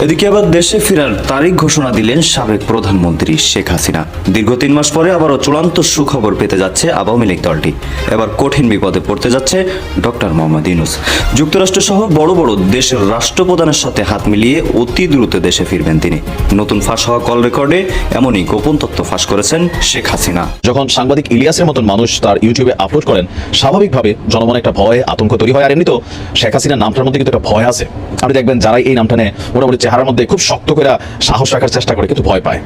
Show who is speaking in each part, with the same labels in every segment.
Speaker 1: এদিকে আবার দেশে ফেরার তারিখ ঘোষণা দিলেন সাবেক প্রধানমন্ত্রী শেখ হাসিনা। দীর্ঘ 3 মাস পরে আবারও চূড়ান্ত সুখবর পেতে যাচ্ছে আওয়ামী লীগ দলটি। এবার কঠিন বিপদে পড়তে যাচ্ছে ডক্টর মোহাম্মদ ইউনূস। যুক্তরাষ্ট্র সহ বড় বড় দেশের রাষ্ট্রপ্রধানের সাথে হাত মিলিয়ে অতি দ্রুত দেশে ফিরবেন তিনি। নতুন ফাঁস হওয়া কল রেকর্ডে এমনই গোপন তথ্য ফাঁস করেছেন শেখ হাসিনা।
Speaker 2: যখন সাংবাদিক ইলিয়াসের মতন মানুষ তার ইউটিউবে আপলোড করেন, স্বাভাবিকভাবে জনমনে একটা ভয় আতঙ্ক তৈরি হয়। আর এমনি তো শেখ হাসিনার নামটার মধ্যে কিন্তু একটা ভয় আছে। আপনি দেখবেন যারা এই নামটা নেয় মোটামুটি চেহারার মধ্যে খুব শক্ত করে সাহস রাখার চেষ্টা করে, কিন্তু ভয় পায়।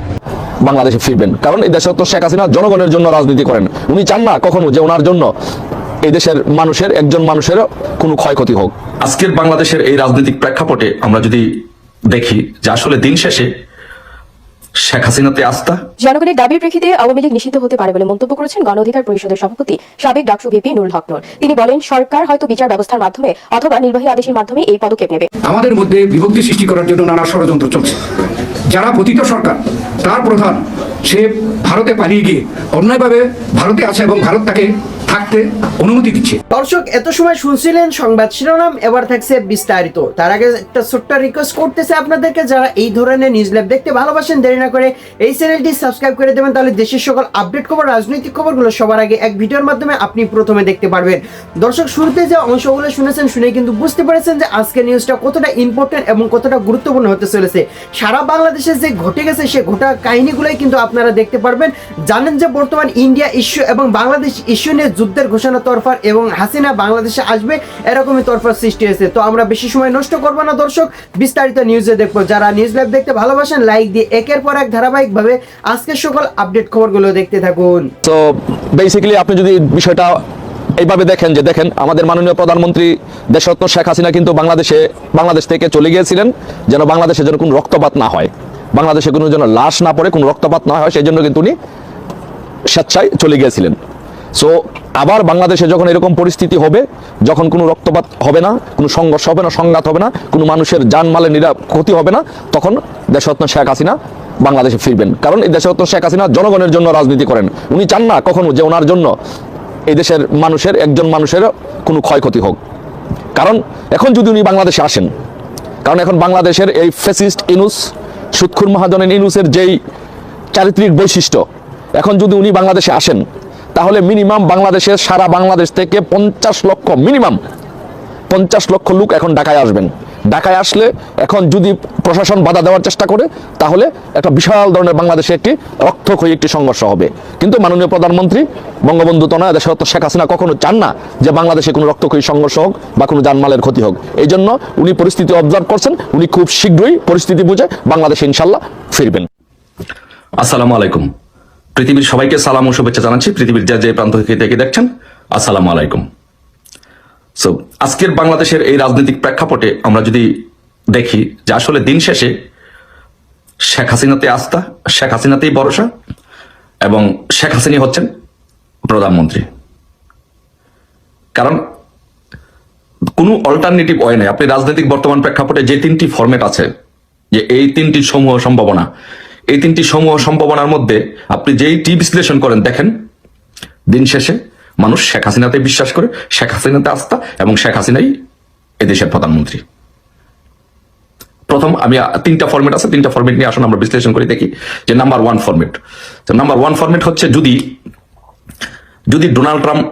Speaker 3: বাংলাদেশে ফিরবেন, কারণ এই দেশে তো শেখ হাসিনা জনগণের জন্য রাজনীতি করেন। উনি চান না কখনো যে ওনার জন্য এই দেশের মানুষের একজন মানুষের কোনো ক্ষয়ক্ষতি হোক।
Speaker 4: আজকের বাংলাদেশের এই রাজনৈতিক প্রেক্ষাপটে আমরা যদি দেখি যে আসলে দিন শেষে শেখ হাসিনাতে আস্থা।
Speaker 5: জনগণের দাবির প্রেক্ষিতে আওয়ামী লীগ নিষিদ্ধ হতে পারে বলে মন্তব্য করেছেন গণ অধিকার পরিষদের সভাপতি সাবেক ডাকসু ভিপি নুরুল হক নূর। তিনি বলেন, সরকার হয়তো বিচার ব্যবস্থার মাধ্যমে অথবা নির্বাহী আদেশের মাধ্যমে এই পদক্ষেপ নেবে।
Speaker 6: আমাদের মধ্যে বিভক্তি সৃষ্টি করার জন্য নানা ষড়যন্ত্র চলছে। যারা পতিত সরকার, তার প্রধান, সে ভারতে পালিয়ে গিয়ে অন্যায়ভাবে ভারতে আছে এবং ভারত তাকে থাকতে অনুমতি দিচ্ছে।
Speaker 7: দর্শক, এত সময় শুনছিলেন সংবাদ শিরোনাম, এবার থাকছে বিস্তারিত। তার আগে একটা ছোট্ট রিকোয়েস্ট করতেছে আপনাদেরকে, যারা এই ধরনের নিউজ ল্যাব দেখতে ভালোবাসেন, দেরি না করে এই চ্যানেলটি সাবস্ক্রাইব করে দেবেন। তাহলে দেশের সকল আপডেট খবর, রাজনৈতিক খবরগুলো সবার আগে এক ভিডিওর মাধ্যমে আপনি প্রথমে দেখতে পারবেন। দর্শক, শুরুতে যে অংশগুলো শুনেছেন, শুনে কিন্তু বুঝতে পেরেছেন যে আজকের নিউজটা কতটা ইম্পর্টেন্ট এবং কতটা গুরুত্বপূর্ণ হতে চলেছে। সারা বাংলাদেশে যে ঘটে গেছে সে ঘটা কাহিনীগুলোই কিন্তু আপনারা দেখতে পারবেন। জানেন যে বর্তমান ইন্ডিয়া ইস্যু এবং বাংলাদেশ ইস্যু নিয়ে যুদ্ধের ঘোষণা তরফার এবং হাসিনা বাংলাদেশে আসবে এরকমই তরফার সৃষ্টি হয়েছে। তো আমরা বেশি সময় নষ্ট করবো না দর্শক, বিস্তারিত নিউজে দেখবো। যারা নিউজ লাইভ দেখতে ভালোবাসেন, লাইক দিয়ে একের পর এক ধারাবাহিকভাবে আজকের সকল আপডেট খবরগুলো দেখতে থাকুন।
Speaker 3: তো বেসিক্যালি আপনি যদি বিষয়টা এইভাবে দেখেন, যে দেখেন আমাদের মাননীয় প্রধানমন্ত্রী দেশরত্ন শেখ হাসিনা কিন্তু বাংলাদেশ থেকে চলে গিয়েছিলেন যেন বাংলাদেশে যেন কোনো রক্তপাত না হয়, বাংলাদেশে কোনো যেন লাশ না পড়ে, কোনো রক্তপাত না হয়, সেই জন্য কিন্তু উনি স্বেচ্ছায় চলে গিয়েছিলেন। সো আবার বাংলাদেশে যখন এরকম পরিস্থিতি হবে, যখন কোনো রক্তপাত হবে না, কোনো সংঘর্ষ হবে না, সংঘাত হবে না, কোনো মানুষের জানমালের ক্ষতি হবে না, তখন দেশরত্ন শেখ হাসিনা বাংলাদেশে ফিরবেন। কারণ এই দেশরত্ন শেখ হাসিনা জনগণের জন্য রাজনীতি করেন। উনি চান না কখনো যে ওনার জন্য এই দেশের মানুষের একজন মানুষের কোনো ক্ষয়ক্ষতি হোক। কারণ এখন যদি উনি বাংলাদেশে আসেন, কারণ এখন বাংলাদেশের এই ফ্যাসিস্ট ইউনূস, সুৎখুর মহাজনের ইউনূসের যেই চারিত্রিক বৈশিষ্ট্য, এখন যদি উনি বাংলাদেশে আসেন, তাহলে মিনিমাম বাংলাদেশের সারা বাংলাদেশ থেকে 50 লক্ষ মিনিমাম 50 লক্ষ লোক এখন ঢাকায় আসবেন। ঢাকায় আসলে এখন যদি প্রশাসন বাধা দেওয়ার চেষ্টা করে, তাহলে একটা বিশাল ধরনের বাংলাদেশে একটি রক্তক্ষয়ী একটি সংঘর্ষ হবে। কিন্তু মাননীয় প্রধানমন্ত্রী বঙ্গবন্ধু তনয় দেশরত্ন শেখ হাসিনা কখনো চান না যে বাংলাদেশে কোনো রক্তক্ষয়ী সংঘর্ষ হোক বা কোনো জানমালের ক্ষতি হোক। এই জন্য উনি পরিস্থিতি অবজার্ভ করছেন, উনি খুব শীঘ্রই পরিস্থিতি বুঝে বাংলাদেশে ইনশাল্লাহ ফিরবেন।
Speaker 4: আসসালামু আলাইকুম। পৃথিবীর সবাইকে সালাম ও শুভেচ্ছা জানাচ্ছি। পৃথিবীর যে প্রান্ত থেকে দেখছেন, আসসালামু আলাইকুম। সো আজকের বাংলাদেশের এই রাজনৈতিক প্রেক্ষাপটে আমরা যদি দেখি যে আসলে দিন শেষে শেখ হাসিনাতে আস্থা, শেখ হাসিনাতেই ভরসা, এবং শেখ হাসিনা হচ্ছেন প্রধানমন্ত্রী। কারণ কোনো অল্টারনেটিভ ওয়ে নেই। আপনি রাজনৈতিক বর্তমান প্রেক্ষাপটে যে 3টি ফরম্যাট আছে, যে এই 3টি সমূহ সম্ভাবনা, এই 3টি সমূহ সম্ভাবনার মধ্যে আপনি যেইটি বিশ্লেষণ করেন, দেখেন দিন শেষে মানুষ শেখ হাসিনাতে বিশ্বাস করে, শেখ হাসিনাতে আস্থা, এবং শেখ হাসিনাই এদেশের প্রধানমন্ত্রী। প্রথম আমি 3টা ফরম্যাট আছে, 3টা ফরম্যাট নিয়ে আসুন আমরা বিশ্লেষণ করে দেখি। যে নাম্বার 1 ফরম্যাট, নাম্বার 1 ফরম্যাট হচ্ছে যদি ডোনাল্ড ট্রাম্প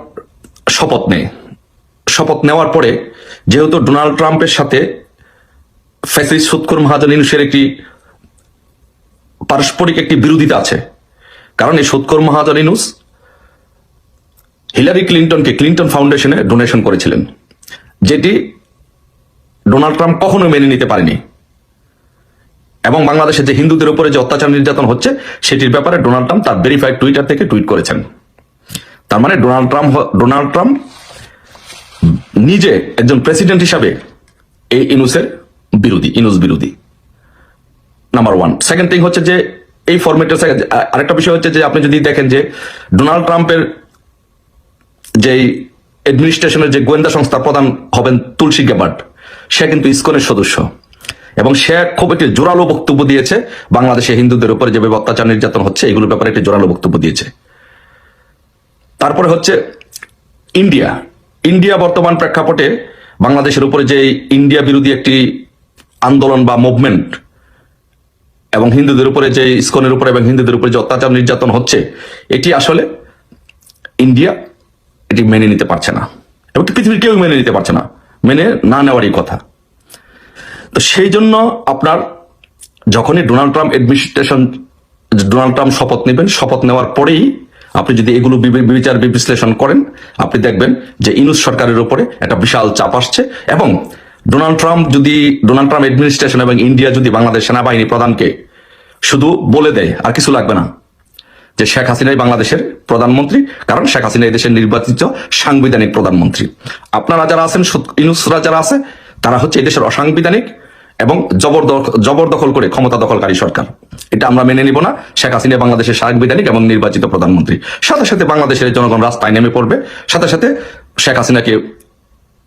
Speaker 4: শপথ নেওয়ার পরে, যেহেতু ডোনাল্ড ট্রাম্পের সাথে ফ্যাসিস্ট সুৎখুর মহাজন ইউনূসের একটি পারস্পরিক একটি বিরোধিতা আছে। কারণ এই সুৎখুর মহাজন ইউনূস হিলারি ক্লিন্টনকে ক্লিন্টন ফাউন্ডেশনে ডোনেশন করেছিলেন, যেটি ডোনাল্ড ট্রাম্প কখনো মেনে নিতে পারেনি। এবং বাংলাদেশে যে হিন্দুদের উপরে যে অত্যাচার নির্যাতন হচ্ছে, সেটির ব্যাপারে ডোনাল্ড ট্রাম্প তার ভেরিফাইড টুইটার থেকে টুইট করেছেন। তার মানে ডোনাল্ড ট্রাম্প নিজে একজন প্রেসিডেন্ট হিসাবে এই ইউনূস বিরোধী। নাম্বার 1। সেকেন্ড থিং হচ্ছে যে এই ফরম্যাটের আরেকটা বিষয় হচ্ছে যে আপনি যদি দেখেন যে ডোনাল্ড ট্রাম্পের যে অ্যাডমিনিস্ট্রেশনের যে গোয়েন্দা সংস্থার প্রধান হবেন তুলসী গ্যাবার্ড, সে কিন্তু ইসকনের সদস্য, এবং সে খুব একটি জোরালো বক্তব্য দিয়েছে বাংলাদেশে হিন্দুদের উপরে যেভাবে অত্যাচার নির্যাতন হচ্ছে এগুলোর ব্যাপারে একটি জোরালো বক্তব্য দিয়েছে। তারপরে হচ্ছে ইন্ডিয়া বর্তমান প্রেক্ষাপটে বাংলাদেশের উপরে যে ইন্ডিয়া বিরোধী একটি আন্দোলন বা মুভমেন্ট এবং হিন্দুদের উপরে যে ইসকনের উপরে এবং হিন্দুদের উপরে যে অত্যাচার নির্যাতন হচ্ছে, এটি আসলে ইন্ডিয়া এটি মেনে নিতে পারছে না, এবং পৃথিবীর কেউ মেনে নিতে পারছে না, মেনে না নেওয়ারই কথা। তো সেই জন্য আপনার যখনই ডোনাল্ড ট্রাম্প শপথ নেবেন, শপথ নেওয়ার পরেই আপনি যদি এগুলো বিচার বিশ্লেষণ করেন, আপনি দেখবেন যে ইউনূস সরকারের উপরে একটা বিশাল চাপ আসছে। এবং ডোনাল্ড ট্রাম্প অ্যাডমিনিস্ট্রেশন এবং ইন্ডিয়া যদি বাংলাদেশ সেনাবাহিনী প্রধানকে শুধু বলে দেয়, আর কিছু লাগবে না, যে শেখ হাসিনাই বাংলাদেশের প্রধানমন্ত্রী, কারণ শেখ হাসিনা এই দেশের নির্বাচিত সাংবিধানিক প্রধানমন্ত্রী। আপনারা যারা আছেন, ইউনূসরা যারা আছে, তারা হচ্ছে এই দেশের অসাংবিধানিক এবং জবরদখল করে ক্ষমতা দখলকারী সরকার। এটা আমরা মেনে নিব না। শেখ হাসিনা বাংলাদেশের সাংবিধানিক এবং নির্বাচিত প্রধানমন্ত্রী। সাথে সাথে বাংলাদেশের জনগণ রাস্তায় নেমে পড়বে, সাথে সাথে শেখ হাসিনাকে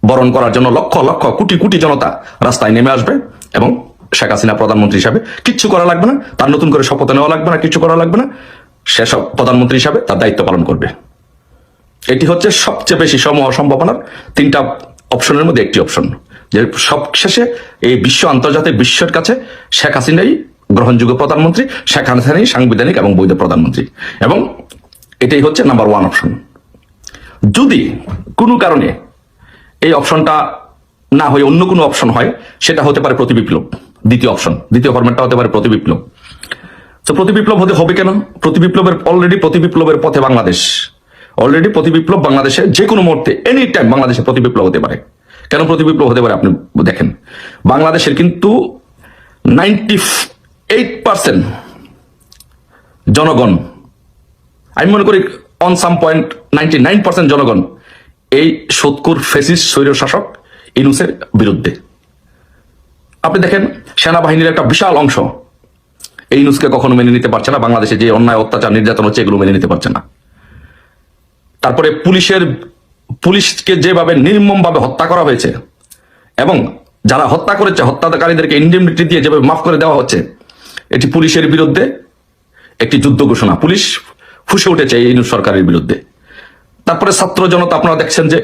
Speaker 4: বরণ করার জন্য লক্ষ লক্ষ কোটি কোটি জনতা রাস্তায় নেমে আসবে, এবং শেখ হাসিনা প্রধানমন্ত্রী হিসাবে কিচ্ছু করা লাগবে না, তার নতুন করে শপথ নেওয়া লাগবে না, কিছু করা লাগবে না, সে সব প্রধানমন্ত্রী হিসাবে তার দায়িত্ব পালন করবে। এটি হচ্ছে সবচেয়ে বেশি সম্ভাবনার 3টা অপশনের মধ্যে একটি অপশন, যে সবশেষে এই আন্তর্জাতিক বিশ্বের কাছে শেখ হাসিনাই গ্রহণযোগ্য প্রধানমন্ত্রী, শেখ হাসিনাই সাংবিধানিক এবং বৈধ প্রধানমন্ত্রী, এবং এটাই হচ্ছে নাম্বার 1 অপশন। যদি কোনো কারণে এই অপশনটা না হয়ে অন্য কোনো অপশন হয়, সেটা হতে পারে প্রতিবিপ্লব। দ্বিতীয় ফরম্যাটটা হতে পারে প্রতিবিপ্লব। তো প্রতিবিপ্লব হবে কেন? অলরেডি প্রতিবিপ্লবের পথে বাংলাদেশ। অলরেডি প্রতিবিপ্লব বাংলাদেশে যে কোনো মুহূর্তে, এনি টাইম বাংলাদেশে প্রতিবিপ্লব হতে পারে। কেন প্রতিবিপ্লব হতে পারে আপনি দেখেন, বাংলাদেশের কিন্তু 98% জনগণ, আমি মনে করি অন সাম পয়েন্ট 99% জনগণ এই সৎকুর ফেসিস্ট স্বৈর শাসক ইউনূসের বিরুদ্ধে। আপনি দেখেন সেনাবাহিনীর একটা বিশাল অংশ এই ইউনূসকে কখনো মেনে নিতে পারছে না, বাংলাদেশে যে অন্যায় অত্যাচার নির্যাতন হচ্ছে এগুলো মেনে নিতে পারছে না। তারপরে পুলিশকে যেভাবে নির্মমভাবে হত্যা করা হয়েছে, এবং যারা হত্যা করেছে হত্যাকারীদেরকে ইন্ডেমনিটি দিয়ে যেভাবে মাফ করে দেওয়া হচ্ছে, এটি পুলিশের বিরুদ্ধে একটি যুদ্ধ ঘোষণা। পুলিশ ফুঁসে উঠেছে এই ইউনূস সরকারের বিরুদ্ধে। তারপরে ছাত্র জনতা আপনারা দেখছেন যে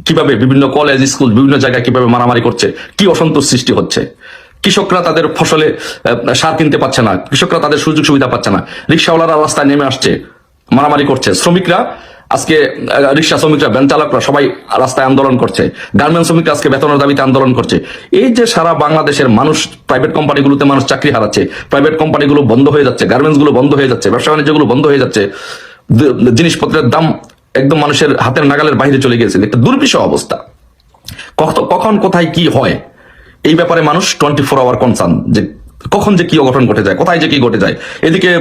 Speaker 4: কিভাবে বিভিন্ন কলেজ স্কুল বিভিন্ন জায়গায় কিভাবে মারামারি করছে, কি অসন্তোষ সৃষ্টি হচ্ছে। কৃষকরা তাদের ফসলে সার কিনতে পারছে না, কৃষকরা তাদের সুযোগ সুবিধা পাচ্ছে না, রিক্সাওয়ালারা রাস্তায় নেমে আসছে, মারামারি করছে, শ্রমিকরা আজকে রিক্সা শ্রমিকরা, ভ্যান চালকরা সবাই রাস্তায় আন্দোলন করছে, গার্মেন্টস শ্রমিকরা আজকে বেতনের দাবিতে আন্দোলন করছে। এই যে সারা বাংলাদেশের মানুষ, প্রাইভেট কোম্পানিগুলোতে মানুষ চাকরি হারাচ্ছে, প্রাইভেট কোম্পানিগুলো বন্ধ হয়ে যাচ্ছে, গার্মেন্টস গুলো বন্ধ হয়ে যাচ্ছে, ব্যবসা বাণিজ্যগুলো বন্ধ হয়ে যাচ্ছে, জিনিসপত্রের দাম একদম মানুষের হাতের নাগালের বাইরে চলে গেছে, একটা দুর্বিষহ অবস্থা। কখন কোথায় কি হয় এই ব্যাপারে মানুষ 24 আওয়ার কনসার্ন, যে কখন যে কি অঘটন ঘটে যায়, কোথায় যে কি ঘটে যায়। এদিকে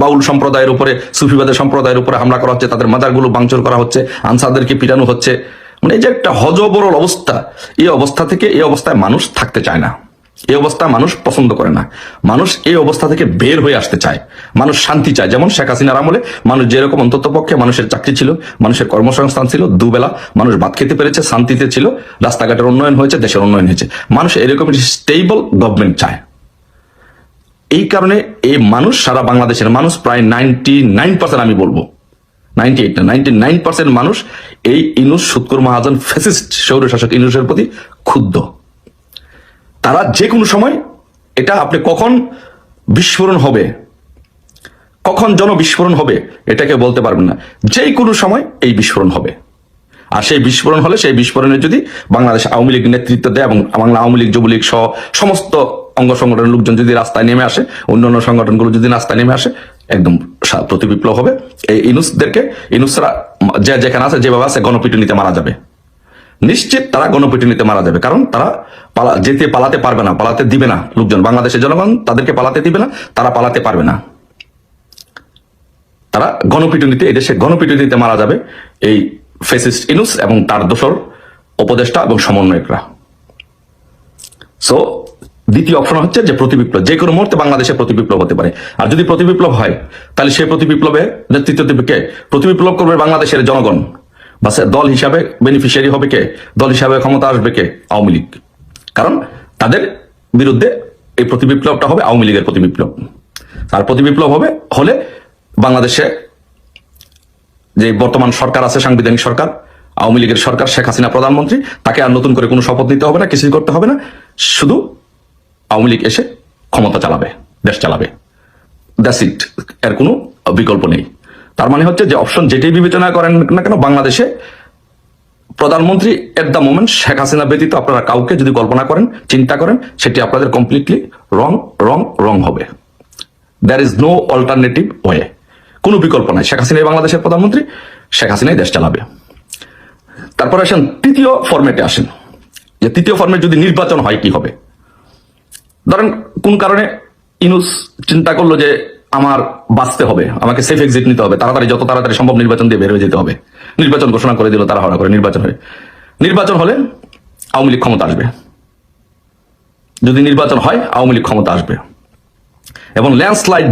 Speaker 4: বাউল সম্প্রদায়ের উপরে, সুফিবাদের সম্প্রদায়ের উপরে হামলা করা হচ্ছে, তাদের মাজারগুলো ভাঙচুর করা হচ্ছে, আনসারদেরকে পিটানো হচ্ছে। মানে এই যে একটা হজবরল অবস্থা, এই অবস্থায় মানুষ থাকতে চায় না, এই অবস্থা মানুষ পছন্দ করে না। মানুষ এই অবস্থা থেকে বের হয়ে আসতে চায়, মানুষ শান্তি চায়। যেমন শেখ হাসিনার আমলে মানুষ যেরকম অন্তত পক্ষে মানুষের চাকরি ছিল, মানুষের কর্মসংস্থান ছিল, দুবেলা মানুষ ভাত খেতে পেরেছে, শান্তিতে ছিল, রাস্তাঘাটের উন্নয়ন হয়েছে, দেশের উন্নয়ন হয়েছে। মানুষ এরকম স্টেবল গভর্নমেন্ট চায়। এই কারণে এই মানুষ, সারা বাংলাদেশের মানুষ প্রায় 99%, আমি বলবো 98 না 99% মানুষ এই ইউনূস সুৎখোর মহাজন ফ্যাসিস্ট স্বৈরশাসক ইউনূসের প্রতি ক্ষুব্ধ। তারা যে কোনো সময়, এটা আপনি কখন বিস্ফোরণ হবে, কখন জনবিস্ফোরণ হবে এটাকে বলতে পারবেন না, যে কোনো সময় এই বিস্ফোরণ হবে। আর সেই বিস্ফোরণ হলে, সেই বিস্ফোরণে যদি বাংলাদেশ আওয়ামী লীগ নেতৃত্ব দেয় এবং বাংলা আওয়ামী লীগ, যুবলীগ সহ সমস্ত অঙ্গ সংগঠনের লোকজন যদি রাস্তায় নেমে আসে, অন্যান্য সংগঠনগুলো যদি রাস্তায় নেমে আসে, একদম প্রতিবিপ্লব হবে। এই ইউনূসরা যেখানে আছে, যেভাবে আছে, গণপিটুনিতে মারা যাবে, নিশ্চিত তারা গণপিটুনিতে মারা যাবে। কারণ তারা পালাতে পারবে না, পালাতে দিবে না লোকজন, বাংলাদেশের জনগণ তাদেরকে পালাতে দিবে না, তারা পালাতে পারবে না। তারা গণপিটুনিতে, এদেশে গণপিটুনিতে মারা যাবে এই ফ্যাসিস্ট ইউনূস এবং তার দোসর উপদেষ্টা এবং সমন্বয়করা। সো দ্বিতীয় অপশন হচ্ছে যে প্রতিবিপ্লব, যে কোনো মুহূর্তে বাংলাদেশে প্রতিবিপ্লব হতে পারে। আর যদি প্রতিবিপ্লব হয়, তাহলে সেই প্রতিবিপ্লবে নেতৃত্ব দেবে কে? প্রতিবিপ্লব করবে বাংলাদেশের জনগণ, বা দল হিসাবে বেনিফিশিয়ারি হবে কে? দল হিসাবে ক্ষমতা আসবে কে? আওয়ামী লীগ। কারণ তাদের বিরুদ্ধে এই প্রতিবিপ্লবটা হবে আওয়ামী লীগের প্রতিবিপ্লব। আর প্রতিবিপ্লব হলে বাংলাদেশে যে বর্তমান সরকার আছে, সাংবিধানিক সরকার, আওয়ামী লীগের সরকার, শেখ হাসিনা প্রধানমন্ত্রী, তাকে আর নতুন করে কোনো শপথ নিতে হবে না, কিছুই করতে হবে না, শুধু আওয়ামী লীগ এসে ক্ষমতা চালাবে। দেশ চালাবে। দ্যাটস ইট, এর কোনো বিকল্প নেই। তার মানে হচ্ছে যে অপশন যেটাই বিবেচনা করেন না কেন, বাংলাদেশে প্রধানমন্ত্রী at the moment Sheikh Hasina ব্যতীত আপনারা কাউকে যদি কল্পনা করেন, চিন্তা করেন, সেটি আপনাদের কমপ্লিটলি রং হবে। There is no alternative way, কোনো বিকল্প নাই। শেখ হাসিনাই বাংলাদেশের প্রধানমন্ত্রী, শেখ হাসিনাই দেশ চালাবে। তারপরে আসেন তৃতীয় ফরম্যাটে আসেন, যে তৃতীয় ফরম্যাট যদি নির্বাচন হয় কি হবে। ধরেন কোন কারণে ইউনূস চিন্তা করলো যে আমার বাঁচতে হবে, আমাকে সেফ এক্সিট নিতে হবে, তাড়াতাড়ি যত তাড়াতাড়ি সম্ভব নির্বাচন দিয়ে বের হয়ে যেতে হবে। নির্বাচন ঘোষণা করে দিল তাড়াহুড়া করে, নির্বাচন হলে আওয়ামী লীগ ক্ষমতা আসবে। যদি নির্বাচন হয় আওয়ামী লীগ ক্ষমতা আসবে এবং ল্যান্ডস্লাইড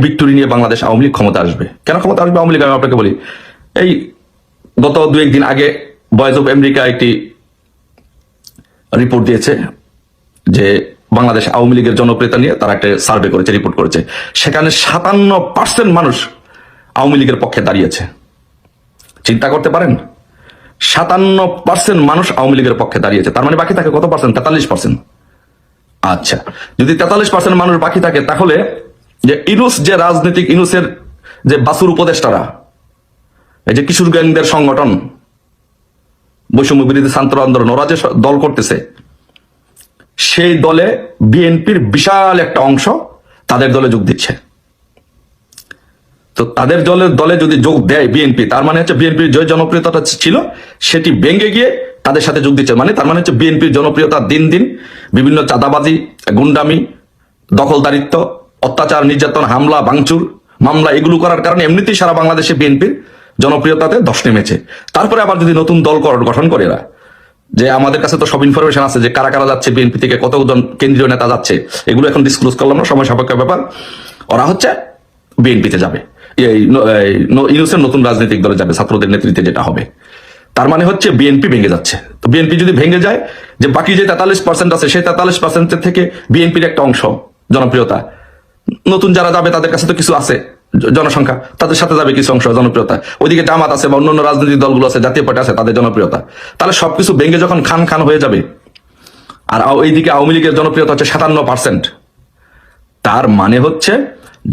Speaker 4: ভিক্টোরি নিয়ে বাংলাদেশ আওয়ামী লীগ ক্ষমতা আসবে। কেন ক্ষমতা আসবে আওয়ামী লীগ? আমি আপনাকে বলি, এই গত 2-1 দিন আগে ভয়েস অফ আমেরিকা একটি রিপোর্ট দিয়েছে যে বাংলাদেশ আওয়ামী লীগের জনপ্রিয়তা নিয়ে তারা একটা সার্ভে করেছে, রিপোর্ট করেছে। সেখানে 57% মানুষ আওয়ামী লীগের পক্ষে দাঁড়িয়েছে। চিন্তা করতে পারেন, 57% মানুষ আওয়ামী লীগের পক্ষে দাঁড়িয়েছে। তার মানে বাকি থাকে কত পার্সেন্ট? 43%। আচ্ছা, যদি 43% মানুষ বাকি থাকে, তাহলে যে ইউনূসের যে বাসুর উপদেষ্টারা, এই যে কিশোর গ্যাংদের সংগঠন, বৈষম্য বিরোধী ছাত্র আন্দোলন, ওরা যে দল করতেছে, সেই দলে বিএনপির বিশাল একটা অংশ তাদের দলে যোগ দিচ্ছে। তো তাদের দলে যদি যোগ দেয় বিএনপি, তার মানে হচ্ছে বিএনপির যে জনপ্রিয়তাটা ছিল সেটি ভেঙে গিয়ে তাদের সাথে যোগ দিচ্ছে। তার মানে হচ্ছে বিএনপির জনপ্রিয়তা দিন দিন বিভিন্ন চাঁদাবাজি, গুন্ডামি, দখলদারিত্ব, অত্যাচার, নির্যাতন, হামলা, ভাঙচুর, মামলা, এগুলো করার কারণে এমনিতেই সারা বাংলাদেশে বিএনপির জনপ্রিয়তাতে ধস নেমেছে। তারপরে আবার যদি নতুন দল গঠন করে এরা, যে আমাদের কাছে তো সব ইনফরমেশন আছে যে কারা কারা যাচ্ছে, বিএনপি থেকে কতজন কেন্দ্রীয় নেতা যাচ্ছে, এগুলো এখন ডিসক্লোজ করলাম না, সময় সাপেক্ষ ব্যাপার। ওরা হচ্ছে বিএনপিতে যাবে, ইউনূসের নতুন রাজনৈতিক দলে যাবে, ছাত্রদের নেতৃত্বে যেটা হবে। তার মানে হচ্ছে বিএনপি ভেঙে যাচ্ছে। তো বিএনপি যদি ভেঙে যায়, যে বাকি যে 43% আছে, সেই 43% থেকে বিএনপির একটা অংশ জনপ্রিয়তা, নতুন যারা যাবে তাদের কাছে তো কিছু আছে জনসংখ্যা, তাদের সাথে যাবে কিছু অংশ জনপ্রিয়তা, ওইদিকে জামাত আছে বা অন্যান্য রাজনৈতিক দলগুলো আছে, জাতীয় পার্টি আছে, তাদের জনপ্রিয়তা। তাহলে সবকিছু ভেঙে যখন খান হয়ে যাবে, আর এইদিকে আওয়ামী লীগের জনপ্রিয়তা হচ্ছে 57%, তার মানে হচ্ছে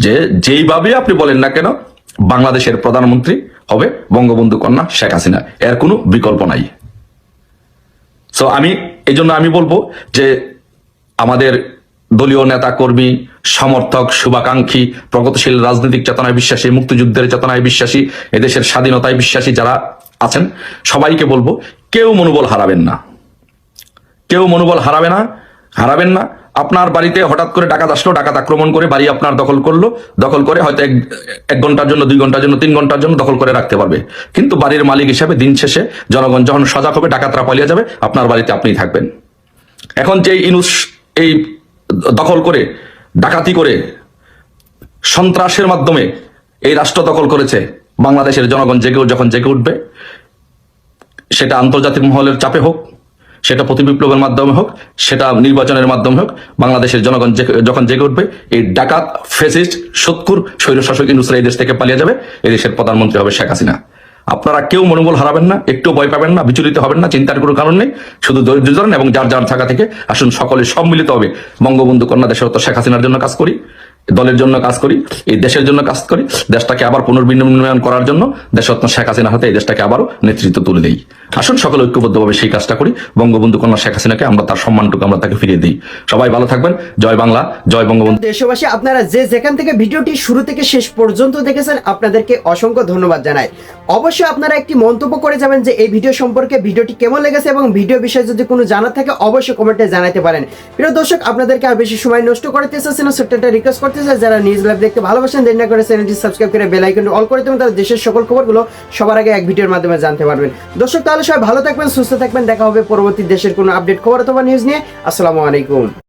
Speaker 4: যে যেইভাবে আপনি বলেন না কেন, বাংলাদেশের প্রধানমন্ত্রী হবে বঙ্গবন্ধু কন্যা শেখ হাসিনা, এর কোনো বিকল্প নাই। সো এই জন্য আমি বলবো যে আমাদের দলীয় নেতা কর্মী, সমর্থক, শুভাকাঙ্ক্ষী, প্রগতিশীল রাজনৈতিক চেতনায় বিশ্বাসী, মুক্তিযুদ্ধের চেতনায় বিশ্বাসী, এদেশের স্বাধীনতায় বিশ্বাসী যারা আছেন, সবাইকে বলবো কেউ মনোবল হারাবেন না। আপনার বাড়িতে হঠাৎ করে ডাকাত আসলো, ডাকাত আক্রমণ করে বাড়ি আপনার দখল করে হয়তো 1 ঘন্টার জন্য, 2 ঘন্টার জন্য, 3 ঘন্টার জন্য দখল করে রাখতে পারবে। কিন্তু বাড়ির মালিক হিসাবে দিন শেষে জনগণ যখন সজাগ হবে, ডাকাতরা পালিয়ে যাবে, আপনার বাড়িতে আপনিই থাকবেন। এখন যে ইউনূস এই দখল করে, ডাকাতি করে, সন্ত্রাসের মাধ্যমে এই রাষ্ট্র দখল করেছে, বাংলাদেশের জনগণ যখন জেগে উঠবে, সেটা আন্তর্জাতিক মহলের চাপে হোক, সেটা প্রতিবিপ্লবের মাধ্যমে হোক, সেটা নির্বাচনের মাধ্যমে হোক, বাংলাদেশের জনগণ যখন জেগে উঠবে, এই ডাকাত, ফ্যাসিস্ট, শত্রুর স্বৈরশাসক ইউনূসরা এই দেশ থেকে পালিয়ে যাবে, এই দেশের প্রধানমন্ত্রী হবে শেখ হাসিনা। আপনারা কেউ মনোবল হারাবেন না, একটু ভয় পাবেন না, বিচলিত হবেন না, চিন্তার কোনো কারণ নেই। শুধু ধৈর্য ধরেন এবং যার জায়গা থেকে আসুন, সকলে সম্মিলিত হবে বঙ্গবন্ধু কন্যা দেশরত্ন শেখ হাসিনার জন্য কাজ করি, দলের জন্য কাজ করি, এই দেশের জন্য কাজ করি, দেশটাকে আবার পুনর্বিন্যয়ন করার জন্য দেশরত্ন শেখ হাসিনার হাতে এই দেশটাকে আবারও নেতৃত্ব তুলে দেই। আসুন সকলে ঐক্যবদ্ধভাবে সেই কাজটা করি, বঙ্গবন্ধু কন্যা শেখ হাসিনাকে আমরা তার সম্মানটুকু আমরা তাকে ফিরিয়ে দিই। সবাই ভালো থাকবেন। জয় বাংলা, জয় বঙ্গবন্ধু।
Speaker 7: দেশবাসী, আপনারা যেখান থেকে ভিডিওটি শুরু থেকে শেষ পর্যন্ত দেখেছেন, আপনাদেরকে অসংখ্য ধন্যবাদ জানাই। অবশ্যই আপনারা একটি মন্তব্য করে যাবেন যে এই ভিডিও সম্পর্কে ভিডিওটি কেমন লেগেছে, এবং ভিডিও বিষয়ে যদি কোনো জানার থাকে অবশ্যই কমেন্টে জানাতে পারেন। প্রিয় দর্শক, আপনাদেরকে আর বেশি সময় নষ্ট করতে চাচ্ছি না, ছোট্ট একটা রিকোয়েস্ট করতে চাই, যারা নিউজ লাইভ দেখতে ভালোবাসেন, দেরি না করে চ্যানেলটি সাবস্ক্রাইব করে বেল আইকনটি অল করে দেবেন, তাহলে দেশের সকল খবরগুলো সবার আগে এক ভিডিওর মাধ্যমে জানতে পারবেন। দর্শক, তাহলে সবাই ভালো থাকবেন, সুস্থ থাকবেন। দেখা হবে পরবর্তী দেশের কোনো আপডেট খবর অথবা নিউজ নিয়ে। আসসালামু আলাইকুম।